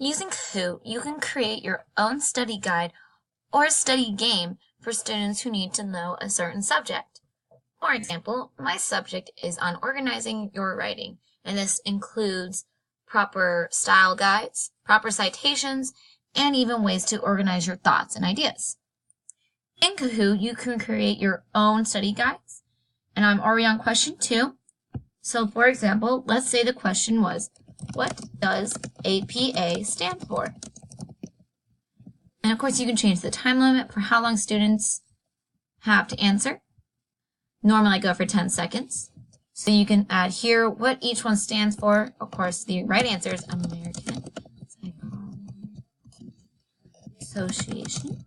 Using Kahoot, you can create your own study guide or a study game for students who need to know a certain subject. For example, my subject is on organizing your writing, and this includes proper style guides, proper citations, and even ways to organize your thoughts and ideas. In Kahoot, you can create your own study guides, and I'm already on question 2. So for example, let's say the question was, what does APA stand for? And of course, you can change the time limit for how long students have to answer. Normally, I go for 10 seconds. So you can add here what each one stands for. Of course, the right answer is American Psychology Association.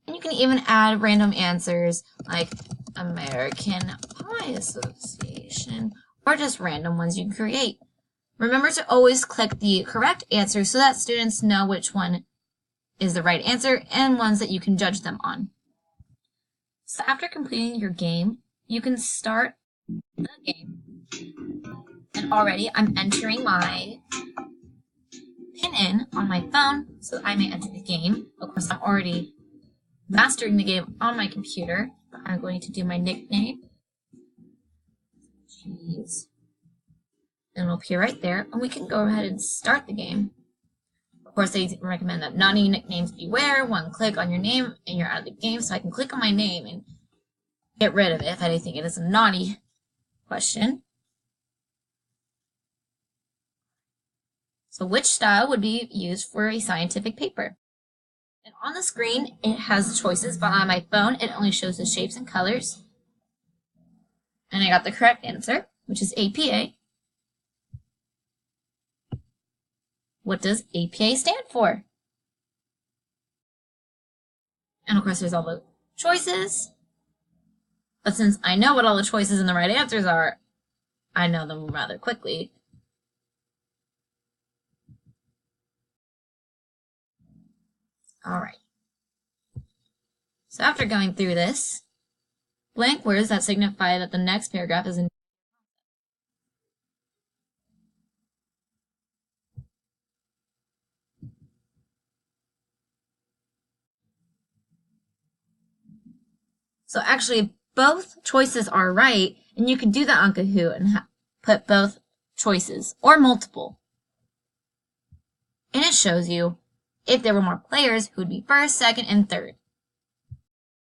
And you can even add random answers like American Pie Association, or just random ones you create. Remember to always click the correct answer so that students know which one is the right answer and ones that you can judge them on. So after completing your game, you can start the game. And already I'm entering my PIN in on my phone so I may enter the game. Of course, I'm already mastering the game on my computer. I'm going to do my nickname. Jeez. And it'll appear right there, and we can go ahead and start the game. Of course, they recommend that naughty nicknames beware. One click on your name, and you're out of the game. So I can click on my name and get rid of it if I think it is a naughty question. So which style would be used for a scientific paper? And on the screen, it has choices, but on my phone, it only shows the shapes and colors. And I got the correct answer, which is APA. What does APA stand for? And of course, there's all the choices. But since I know what all the choices and the right answers are, I know them rather quickly. All right. So after going through this, blank words that signify that the next paragraph is in. So actually, both choices are right, and you can do that on Kahoot and put both choices, or multiple. And it shows you if there were more players who would be first, second, and third.